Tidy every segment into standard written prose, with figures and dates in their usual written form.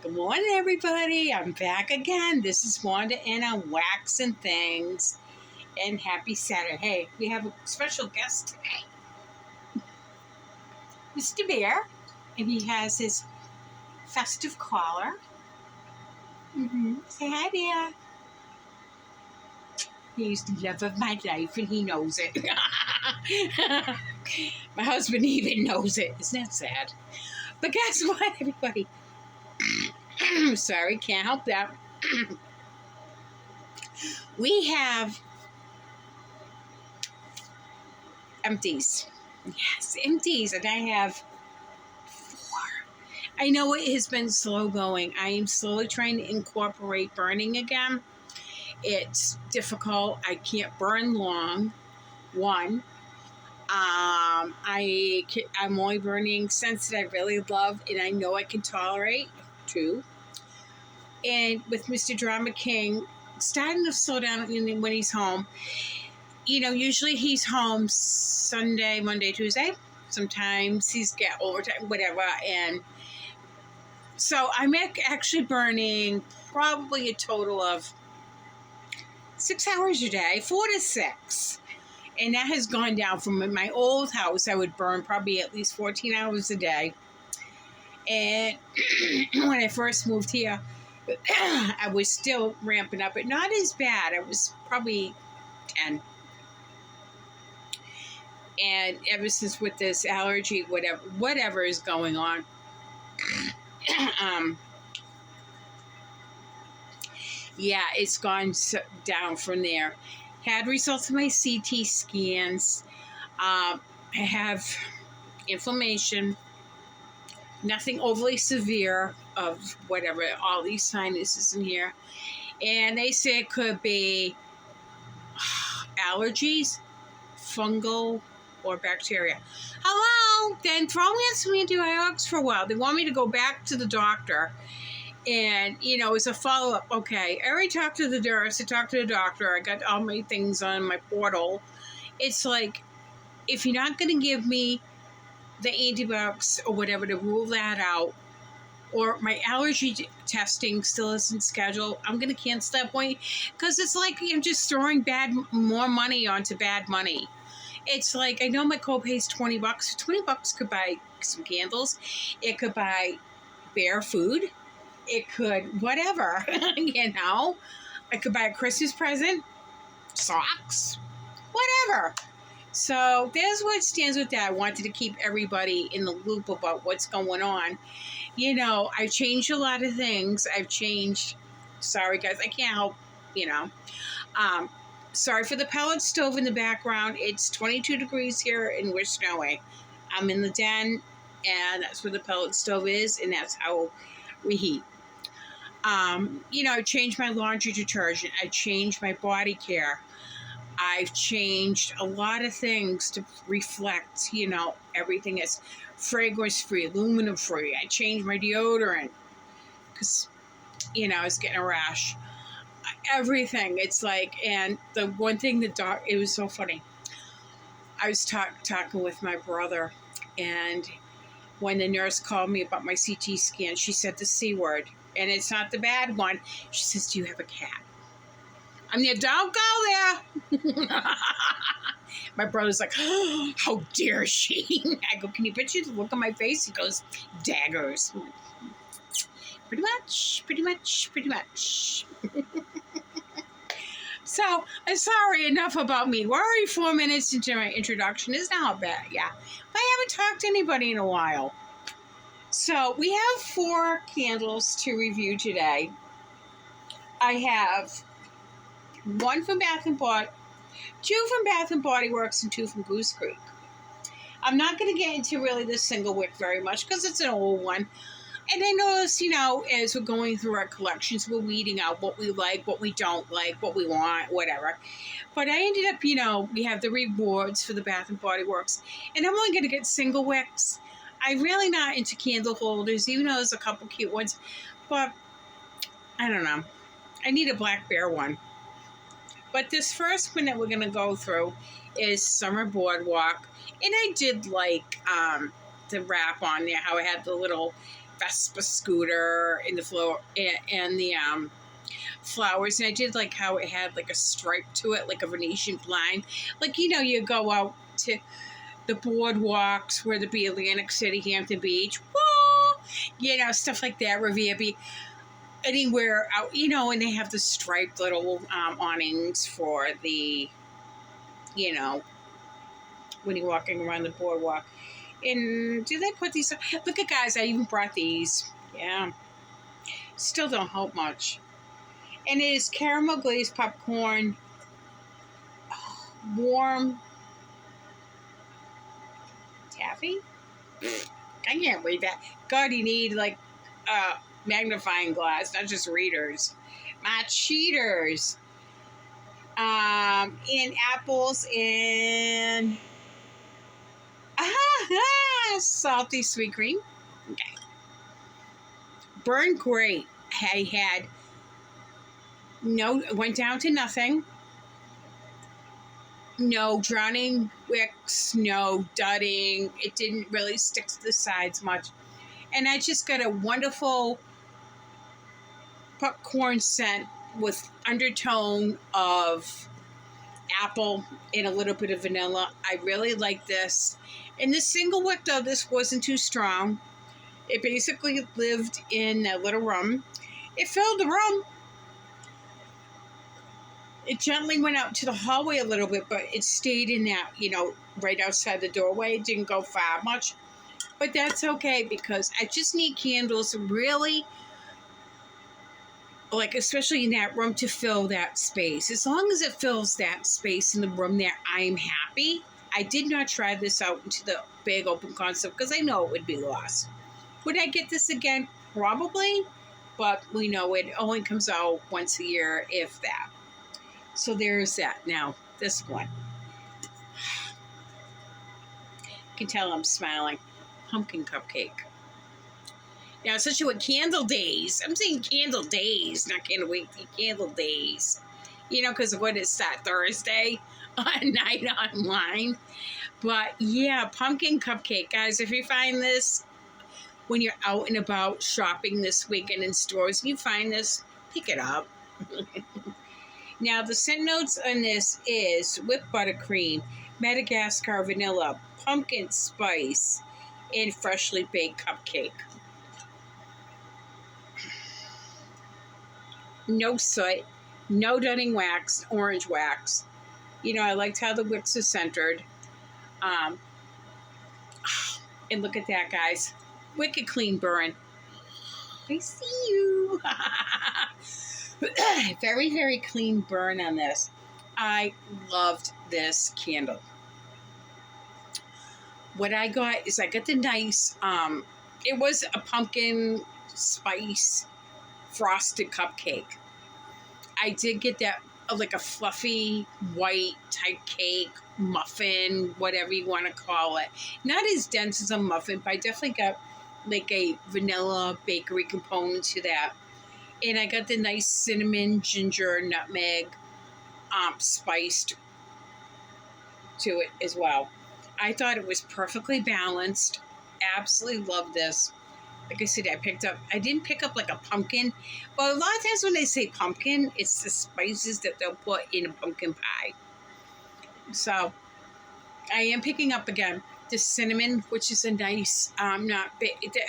Good morning, everybody. I'm back again. This is Wanda and I'm waxing things. And happy Saturday. Hey, we have a special guest today, Mr. Bear. And he has his festive collar. Say hi, Bear. He's the love of my life and he knows it. My husband even knows it. Isn't that sad? But guess what, everybody? Sorry, can't help that. We have Empties. Yes, Empties. And I have 4. I know it has been slow going. I am slowly trying to incorporate burning again. It's difficult. I can't burn long. 1. I'm only burning scents that I really love and I know I can tolerate. 2. And with Mr. Drama King, starting to slow down when he's home. You know, usually he's home Sunday, Monday, Tuesday. Sometimes he's got overtime, whatever. And so I'm actually burning probably a total of 6 hours a day, 4 to 6. And that has gone down from my old house. I would burn probably at least 14 hours a day. And when I first moved here, I was still ramping up, but not as bad. I was probably 10. And ever since with this allergy, whatever is going on, yeah, it's gone down from there. Had results of my CT scans. I have inflammation, nothing overly severe of whatever, all these sinuses in here. And they say it could be allergies, fungal, or bacteria. Hello, then throw me on some antibiotics for a while. They want me to go back to the doctor. And, you know, it's a follow-up. Okay, I already talked to the nurse. I talked to the doctor. I got all my things on my portal. It's like, if you're not going to give me the antibiotics or whatever to rule that out, or my allergy testing still isn't scheduled, I'm going to cancel that point. Because it's like I'm just throwing more money onto bad money. It's like, I know my copay is $20. $20 could buy some candles. It could buy Bear food. It could, whatever, you know. I could buy a Christmas present, socks, whatever. So there's what stands with that. I wanted to keep everybody in the loop about what's going on. You know, I've changed a lot of things. Sorry guys, I can't help, you know. Sorry for the pellet stove in the background. It's 22 degrees here and we're snowing. I'm in the den and that's where the pellet stove is and that's how we heat. You know, I changed my laundry detergent. I changed my body care. I've changed a lot of things to reflect, you know, everything is fragrance-free, aluminum-free. I changed my deodorant because, you know, I was getting a rash. Everything. It's like, and the one thing it was so funny. I was talking with my brother, and when the nurse called me about my CT scan, she said the C word, and it's not the bad one. She says, "Do you have a cat?" I'm there, "Don't go there." My brother's like, "Oh, how dare she?" I go, "Can you picture the look on my face?" He goes, "Daggers." Pretty much. So, I'm sorry, enough about me. We're already 4 minutes into my introduction. It's not bad, yeah. But I haven't talked to anybody in a while. So, we have 4 candles to review today. I have 1 from Bath & Body, 2 from Bath & Body Works, and 2 from Goose Creek. I'm not going to get into really the single wick very much because it's an old one. And I notice, you know, as we're going through our collections, we're weeding out what we like, what we don't like, what we want, whatever. But I ended up, you know, we have the rewards for the Bath & Body Works. And I'm only going to get single wicks. I'm really not into candle holders, even though there's a couple cute ones. But, I don't know. I need a Black Bear one. But this first one that we're going to go through is Summer Boardwalk. And I did like the wrap on there, how it had the little Vespa scooter in the floor and the flowers. And I did like how it had like a stripe to it, like a Venetian blind. Like, you know, you go out to the boardwalks, whether it be Atlantic City, Hampton Beach, woo, you know, stuff like that, Revere Beach, anywhere out, you know, and they have the striped little awnings for the, you know, when you're walking around the boardwalk. And do they put these? Look at, guys, I even brought these. Yeah. Still don't help much. And it is caramel glazed popcorn, warm taffy. I can't read that. God, you need like a magnifying glass, not just readers. My cheaters. And apples and salty sweet cream. Okay. Burned great. I had went down to nothing. No drowning wicks, no dudding. It didn't really stick to the sides much. And I just got a wonderful popcorn scent with undertone of apple and a little bit of vanilla. I really like this. And the single wick, though, this wasn't too strong. It basically lived in a little room. It filled the room. It gently went out to the hallway a little bit, but it stayed in that, you know, right outside the doorway. It didn't go far much. But that's okay, because I just need candles really, like, especially in that room, to fill that space. As long as it fills that space in the room there, I'm happy. I did not try this out into the big open concept because I know it would be lost. Would I get this again? Probably. But we know it only comes out once a year, if that. So there's that. Now, this one. You can tell I'm smiling. Pumpkin cupcake. Now, especially with candle days. I'm saying candle days, not candle week, candle days. You know, because what is that, Thursday? On night online. But yeah, pumpkin cupcake. Guys, if you find this when you're out and about shopping this weekend in stores, you find this, pick it up. Now, the scent notes on this is whipped buttercream, Madagascar vanilla, pumpkin spice, and freshly baked cupcake. No soot, no dunning wax, orange wax. You know, I liked how the wicks are centered. And look at that, guys. Wicked clean burn. I see you. Very, very clean burn on this. I loved this candle. What I got is I got the nice, it was a pumpkin spice frosted cupcake. I did get that, like a fluffy white type cake, muffin, whatever you want to call it. Not as dense as a muffin, but I definitely got like a vanilla bakery component to that. And I got the nice cinnamon, ginger, nutmeg, spiced to it as well. I thought it was perfectly balanced. Absolutely love this. Like I said, I didn't pick up like a pumpkin, but a lot of times when they say pumpkin, it's the spices that they'll put in a pumpkin pie. So I am picking up again the cinnamon, which is a nice, a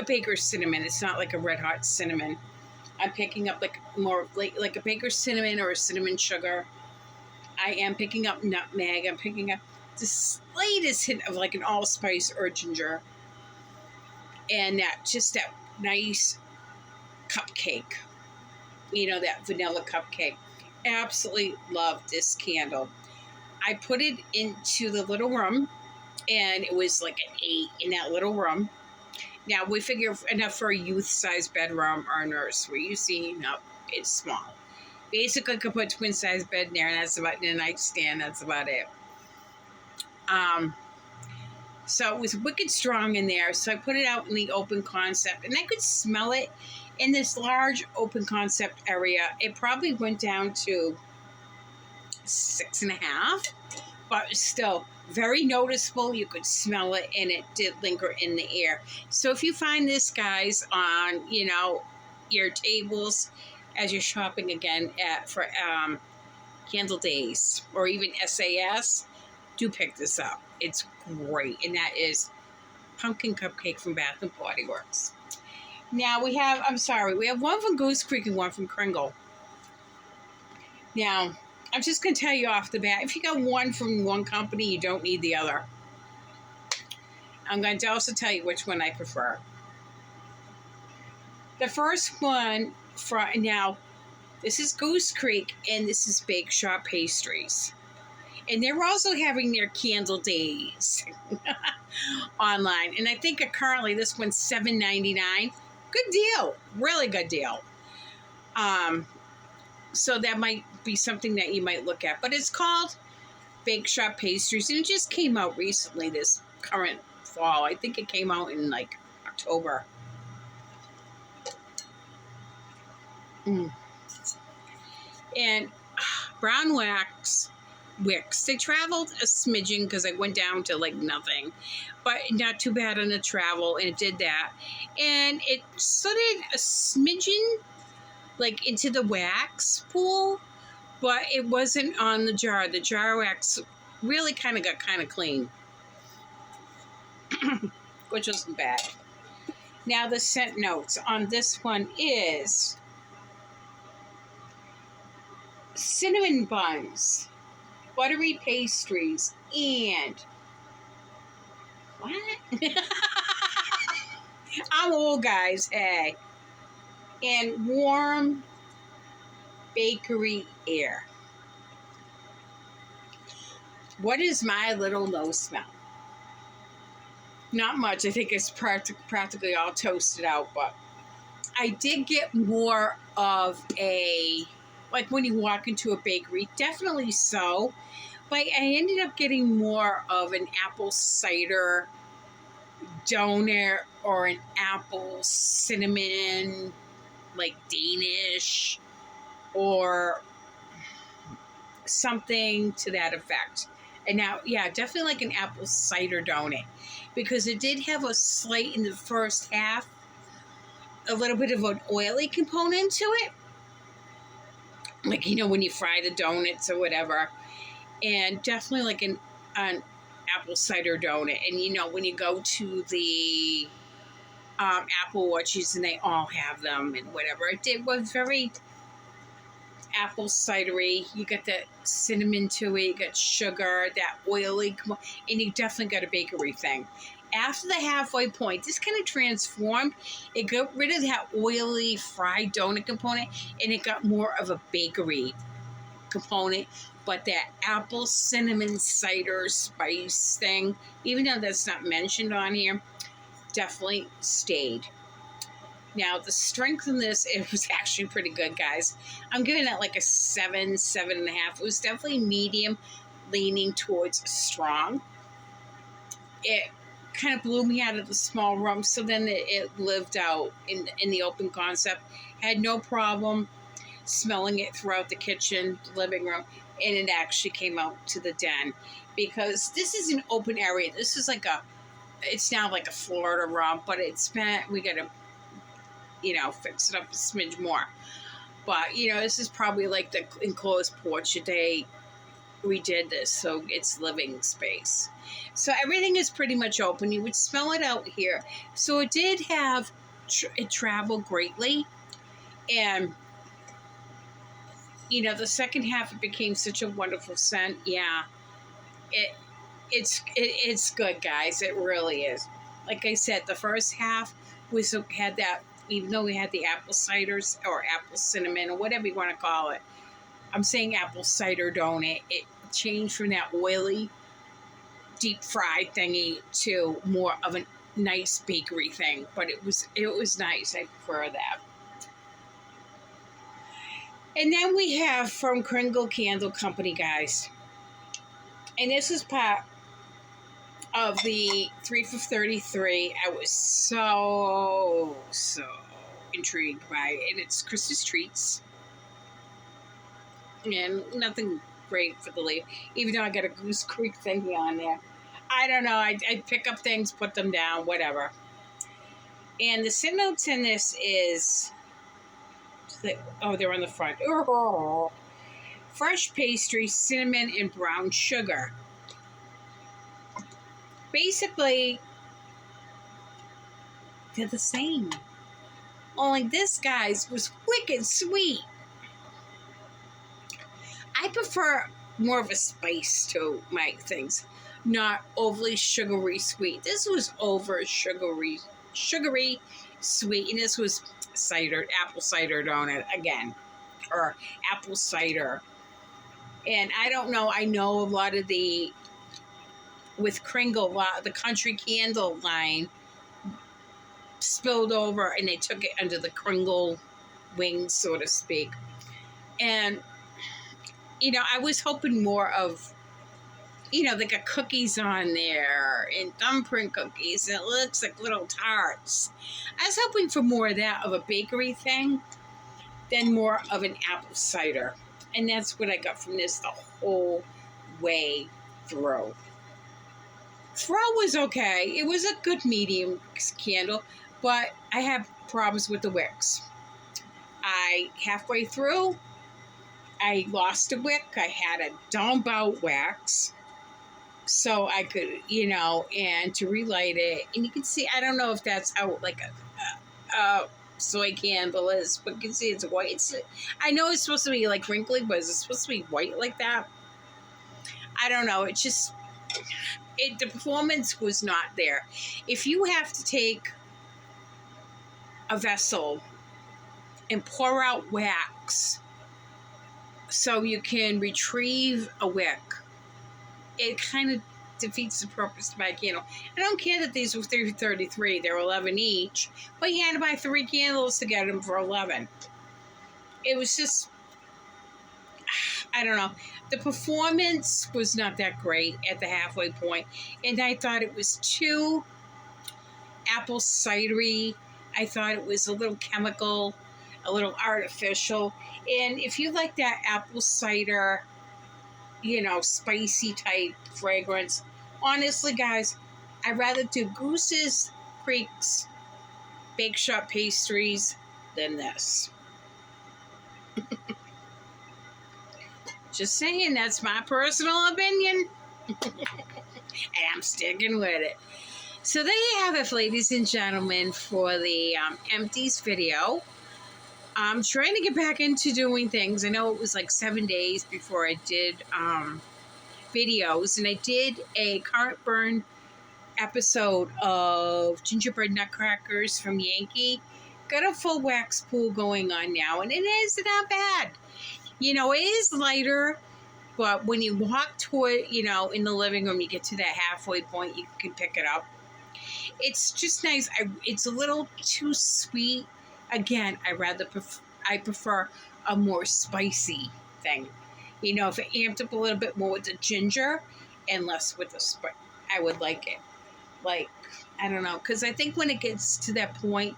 baker's cinnamon. It's not like a red hot cinnamon. I'm picking up like more like a baker's cinnamon or a cinnamon sugar. I am picking up nutmeg. I'm picking up the slightest hint of like an allspice or ginger. And that nice cupcake, you know, that vanilla cupcake. Absolutely love this candle. I put it into the little room, and it was like an 8 in that little room. Now, we figure enough for a youth-sized bedroom or nursery. You see, no, it's small. Basically, I could put a twin-size bed in there, and that's about in a nightstand. That's about it. So it was wicked strong in there. So I put it out in the open concept, and I could smell it in this large open concept area. It probably went down to 6.5, but still Very noticeable. You could smell it, and it did linger in the air. So if you find this, guys, on, you know, your tables as you're shopping again for Candle Days or even SAS, do pick this up. It's great. And that is Pumpkin Cupcake from Bath and Body Works. Now we have one from Goose Creek and one from Kringle. Now, I'm just going to tell you off the bat, if you got one from one company, you don't need the other. I'm going to also tell you which one I prefer. The first one, now, this is Goose Creek, and this is Bake Shop Pastries. And they're also having their Candle Days online. And I think currently this one's $7.99. Good deal. Really good deal. So that might be something that you might look at. But it's called Bake Shop Pastries. And it just came out recently, this current fall. I think it came out in like October. And brown wicks, they traveled a smidgen because I went down to like nothing, but not too bad on the travel, and it did that. And it slid a smidgen like into the wax pool, but it wasn't on the jar. The jar wax really got clean, which wasn't bad. Now the scent notes on this one is cinnamon buns, buttery pastries, and what? I'm old, guys, hey. And warm bakery air. What is my little nose smell? Not much. I think it's practically all toasted out, but I did get more of a, like when you walk into a bakery, definitely so. But I ended up getting more of an apple cider donut or an apple cinnamon, like Danish, or something to that effect. And now, yeah, definitely like an apple cider donut, because it did have a slight, in the first half, a little bit of an oily component to it. Like, you know, when you fry the donuts or whatever. And definitely like an apple cider donut. And, you know, when you go to the Apple Orchards, and they all have them and whatever. It was very apple cidery. You got that cinnamon to it. You got sugar, that oily, and you definitely got a bakery thing. After the halfway point, this kind of transformed. It got rid of that oily fried donut component, and it got more of a bakery component. But that apple cinnamon cider spice thing, even though that's not mentioned on here, definitely stayed. Now, the strength in this, it was actually pretty good, guys. I'm giving it like a 7.5. It was definitely medium, leaning towards strong. It kind of blew me out of the small room, so then it lived out in the open concept. Had no problem smelling it throughout the kitchen, the living room, and it actually came out to the den, because this is an open area. This is like it's now like a Florida rum, but we gotta, you know, fix it up a smidge more. But, you know, this is probably like the enclosed porch that they redid this, so it's living space. So everything is pretty much open. You would smell it out here. So it did have, it traveled greatly. And, you know, the second half, it became such a wonderful scent. Yeah, it's good, guys. It really is. Like I said, the first half had that, even though we had the apple ciders or apple cinnamon or whatever you want to call it. I'm saying apple cider donut. It changed from that oily, deep fried thingy to more of a nice bakery thing. But it was nice. I prefer that. And then we have from Kringle Candle Company, guys. And this is part of the 3 for $33. I was so intrigued by it. And it's Christmas treats. And nothing great for the leaf. Even though I got a Goose Creek thingy on there. I don't know. I pick up things, put them down, whatever. And the scent notes in this is, oh, they're on the front. Oh, fresh pastry, cinnamon, and brown sugar. Basically, they're the same. Only this guy's was wicked sweet. I prefer more of a spice to my things, not overly sugary sweet. This was over sugary sweet, and this was apple cider donut again, or apple cider. And I don't know, I know a lot of with Kringle, the country candle line spilled over and they took it under the Kringle wings, so to speak. And, I was hoping more of, they got cookies on there and thumbprint cookies, and it looks like little tarts. I was hoping for more of that, of a bakery thing, than more of an apple cider. And that's what I got from this the whole way through. Throw was okay. It was a good medium candle, but I have problems with the wicks. Halfway through, I lost a wick. I had to dump out wax so I could, and to relight it. And you can see, I don't know if that's how like a soy candle is, but you can see it's white. I know it's supposed to be like wrinkly, but is it supposed to be white like that? I don't know. The performance was not there. If you have to take a vessel and pour out wax so you can retrieve a wick, it kind of defeats the purpose of my candle. I don't care that these were $3.33. They're $11 each, but you had to buy 3 candles to get them for $11. It was just, I don't know. The performance was not that great at the halfway point, and I thought it was too apple cidery. I thought it was a little chemical, a little artificial. And if you like that apple cider, spicy type fragrance, honestly, guys, I'd rather do Goose's Creek's Bake Shop pastries than this. Just saying, that's my personal opinion. And I'm sticking with it. So there you have it, ladies and gentlemen, for the Empties video. I'm trying to get back into doing things. I know it was like 7 days before I did videos, and I did a current burn episode of gingerbread nutcrackers from Yankee. Got a full wax pool going on now, and it is not bad. It is lighter, but when you walk toward, in the living room, you get to that halfway point, you can pick it up. It's just nice. It's a little too sweet. Again, I prefer a more spicy thing. If it amped up a little bit more with the ginger and less with the spice, I would like it. Like, I don't know, because I think when it gets to that point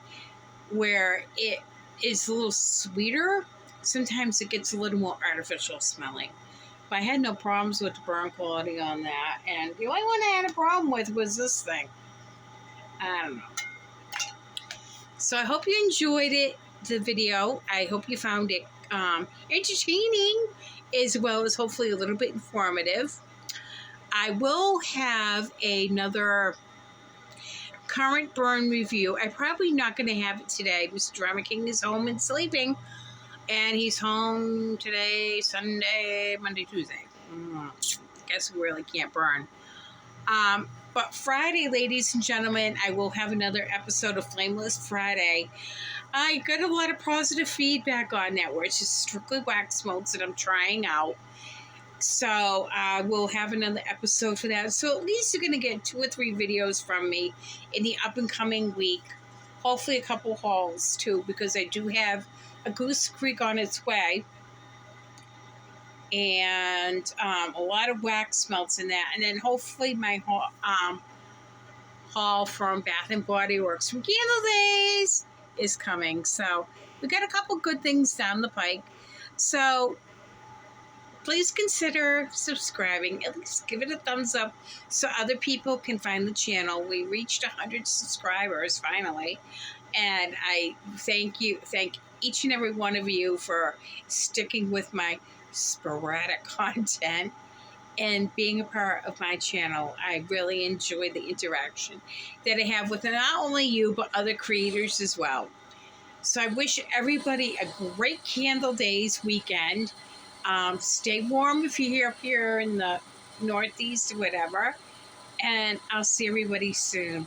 where it is a little sweeter, sometimes it gets a little more artificial smelling. But I had no problems with the burn quality on that. And the only one I had a problem with was this thing. I don't know. So I hope you enjoyed the video. I hope you found it entertaining, as well as hopefully a little bit informative. I will have another current burn review. I'm probably not going to have it today. Mr. Drama King is home and sleeping. And he's home today, Sunday, Monday, Tuesday. Guess we really can't burn. But Friday, ladies and gentlemen, I will have another episode of Flameless Friday. I got a lot of positive feedback on that, where it's just strictly wax melts that I'm trying out. So I will have another episode for that. So at least you're going to get 2 or 3 videos from me in the up and coming week. Hopefully a couple hauls too, because I do have a Goose Creek on its way. And a lot of wax melts in that. And then hopefully my haul from Bath & Body Works from Candle Days is coming. So we got a couple good things down the pike. So please consider subscribing. At least give it a thumbs up so other people can find the channel. We reached 100 subscribers finally. And I thank each and every one of you for sticking with my sporadic content and being a part of my channel. I really enjoy the interaction that I have with not only you, but other creators as well. So I wish everybody a great Candle Days weekend. Stay warm if you're up here in the Northeast or whatever. And I'll see everybody soon.